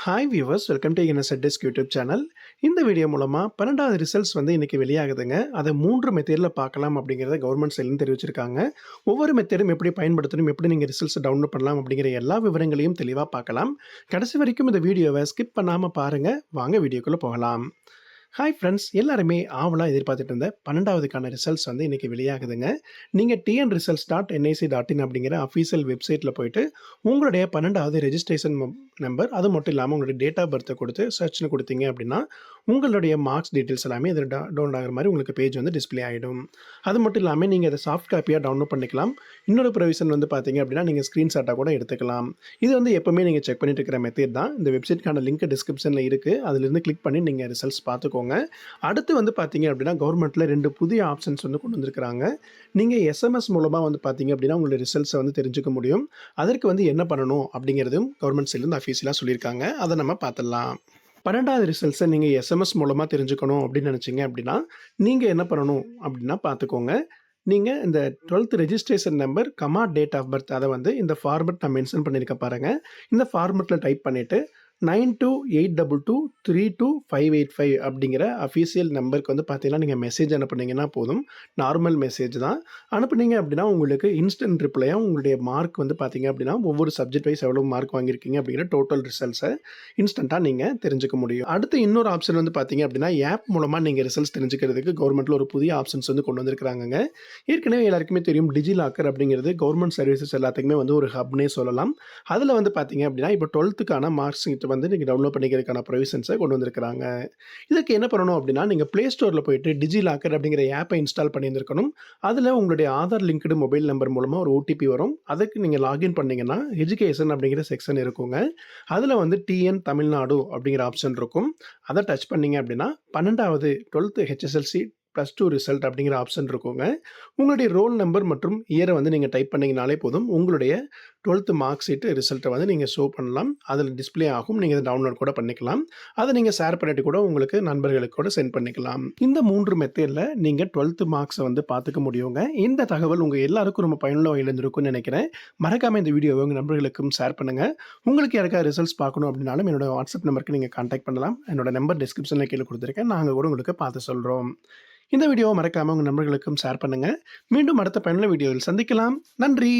Hi viewers, welcome to என்எஸ்எட் desk YouTube channel. இந்த video மூலமா 12வது ரிசல்ட்ஸ் இன்னைக்கு வெளியாகுதுங்க. அதை 3 மெத்தேட்ல பார்க்கலாம் அப்படிங்கிறத கவர்மெண்ட் சைட்லேருந்து தெரிவிச்சிருக்காங்க. ஒவ்வொரு மெத்தேடும் எப்படி பயன்படுத்தணும், எப்படி நீங்கள் ரிசல்ட்ஸ் டவுன்லோட் பண்ணலாம் அப்படிங்கிற எல்லா விவரங்களையும் தெளிவாக பார்க்கலாம். கடைசி வரைக்கும் இந்த வீடியோவை ஸ்கிப் பண்ணாமல் பாருங்க. வாங்க வீடியோக்குள்ளே போகலாம். ஹாய் ஃப்ரெண்ட்ஸ், எல்லாருமே ஆவலாக எதிர்பார்த்துட்டு இருந்த 12வதுக்கான ரிசல்ட்ஸ் இன்னைக்கு வெளியாகுதுங்க. நீங்கள் tnresults.nic.in அப்படிங்கிற அஃபீஷியல் வெப்சைட்டில் போயிட்டு உங்களுடைய 12வது ரெஜிஸ்ட்ரேஷன் நம்பர், அது மட்டும் இல்லாமல் உங்களுடைய டேட் ஆஃப் பர்த்தை கொடுத்து சர்ச்னு கொடுத்தீங்க அப்படின்னா உங்களுடைய மார்க்ஸ் டீட்டெயில்ஸ் எல்லாமே இதில் டவுன்லோட் ஆகிற மாதிரி உங்களுக்கு பேஜ் டிஸ்பிளே ஆகிடும். அது மட்டும் இல்லாமல் நீங்கள் அதை சாஃப்ட் காப்பியாக டவுன்லோட் பண்ணிக்கலாம். இன்னொரு ப்ரொவிஷன் பார்த்தீங்க அப்படின்னா நீங்கள் ஸ்க்ரீன்ஷாட்டாக கூட எடுத்துக்கலாம். இது எப்போவுமே நீங்கள் செக் பண்ணிட்டு இருக்கிற மெத்தட் தான். இந்த வெப்சைட்கான லிங்க் டிஸ்கிரிப்ஷனில் இருக்குது. அதிலிருந்து கிளிக் பண்ணி நீங்கள் ரிசல்ட்ஸ் பார்த்துக்கோங்க. அடுத்து பார்த்தீங்க அப்படின்னா கவர்மெண்ட்டில் 2 புதிய ஆப்ஷன்ஸ் கொண்டு வந்திருக்கிறாங்க. நீங்கள் எஸ்எம்எஸ் மூலமாக பார்த்தீங்க அப்படின்னா உங்களுடைய ரிசல்ட்ஸை தெரிஞ்சுக்க முடியும். அதற்கு என்ன பண்ணணும் அப்படிங்கிறதும் கவர்மெண்ட் சைட்லேருந்து அஃபீஷியலாக சொல்லியிருக்காங்க. அதை நம்ம பார்த்துடலாம். 12வது ரிசல்ட்ஸை நீங்கள் எஸ்எம்எஸ் மூலமாக தெரிஞ்சுக்கணும் அப்படின்னு நினச்சிங்க அப்படின்னா நீங்கள் என்ன பண்ணணும் அப்படின்னா பார்த்துக்கோங்க. நீங்கள் இந்த 12th registration number date of birth அதை இந்த ஃபார்மெட் நான் மென்ஷன் பண்ணியிருக்க பாருங்கள். இந்த ஃபார்மெட்டில் டைப் பண்ணிவிட்டு 9282232585 அப்படிங்கிற அஃபீஷியல் நம்பருக்கு பார்த்தீங்கன்னா நீங்கள் மெசேஜ் அனுப்புனீங்கன்னா போதும். நார்மல் மெசேஜ் தான். அனுப்புனீங்க அப்படின்னா உங்களுக்கு இன்ஸ்டன்ட் ரிப்ளையாக உங்களுடைய மார்க் பார்த்தீங்க அப்படின்னா ஒவ்வொரு சப்ஜெக்ட் வைஸ் எவ்வளோ மார்க் வாங்கியிருக்கீங்க அப்படிங்கிற டோட்டல் ரிசல்ட்ஸை இன்ஸ்டண்ட்டாக நீங்கள் தெரிஞ்சுக்க முடியும். அடுத்து இன்னொரு ஆப்ஷன் பார்த்தீங்க அப்படின்னா ஆப் மூலமாக நீங்கள் ரிசல்ட்ஸ் தெரிஞ்சுக்கிறதுக்கு கவர்மெண்ட்டில் ஒரு புதிய ஆப்ஷன்ஸ் கொண்டு வந்திருக்கிறாங்க. ஏற்கனவே எல்லாருக்குமே தெரியும், டிஜிலாக்கர் அப்படிங்கிறது கவர்மெண்ட் சர்வீசஸ் எல்லாத்துக்குமே ஒரு ஹப்னே சொல்லலாம். அதில் பார்த்தீங்க அப்படின்னா இப்போ 12க்கான மார்க்ஸ் நீங்கள் டவுன்லோட் பண்ணிக்கிறதுக்கான ப்ரொவிஷன்ஸை கொண்டு வந்திருக்கிறாங்க. இதுக்கு என்ன பண்ணணும் அப்படின்னா நீங்கள் ப்ளே ஸ்டோரில் போயிட்டு டிஜிலாக்கர் அப்படிங்கிற ஆப்பை இன்ஸ்டால் பண்ணியிருக்கணும். அதில் உங்களுடைய ஆதார் லிங்க்டு மொபைல் நம்பர் மூலமாக ஒரு ஓடிபி வரும். அதுக்கு நீங்கள் லாகின் பண்ணிங்கன்னா எஜுகேஷன் அப்படிங்கிற செக்ஷன் இருக்குங்க. அதில் டிஎன் தமிழ்நாடு அப்படிங்கிற ஆப்ஷன் இருக்கும். அதை டச் பண்ணிங்க அப்படின்னா 12வது 12th ஹெச்எஸ்எல்சி +2 ரிசல்ட் அப்படிங்கிற ஆப்ஷன் இருக்குங்க. உங்களுடைய ரோல் நம்பர் மற்றும் இயரை நீங்கள் டைப் பண்ணிங்கனாலே போதும். உங்களுடைய 12th மார்க் ஷீட் ரிசல்ட்டை நீங்கள் ஷோ பண்ணலாம். அதில் டிஸ்பிளே ஆகும். நீங்கள் இதை டவுன்லோட் கூட பண்ணிக்கலாம். அதை நீங்கள் ஷேர் பண்ணிட்டு கூட உங்களுக்கு நண்பர்களுக்கு கூட சென்ட் பண்ணிக்கலாம். இந்த 3 மெத்தேடில் நீங்கள் 12th மார்க்ஸை பார்த்துக்க முடியுங்க. இந்த தகவல் உங்கள் எல்லாருக்கும் ரொம்ப பயனுள்ள வகையில் இருந்திருக்கும்னு நினைக்கிறேன். மறக்காமல் இந்த வீடியோவை உங்கள் நண்பர்களுக்கும் ஷேர் பண்ணுங்கள். உங்களுக்கு யாருக்காவது ரிசல்ட்ஸ் பார்க்கணும் அப்படின்னாலும் என்னோட வாட்ஸ்அப் நம்பருக்கு நீங்கள் கான்டாக்ட் பண்ணலாம். என்னோட நம்பர் டிஸ்கிரிப்ஷனில் கீழே கொடுத்துருக்கேன். நாங்கள் கூட உங்களுக்கு பார்த்து சொல்கிறோம். இந்த வீடியோவை மறக்காமல் உங்கள் நண்பர்களுக்கும் ஷேர் பண்ணுங்கள். மீண்டும் அடுத்த பயனுள்ள வீடியோவில் சந்திக்கலாம். நன்றி.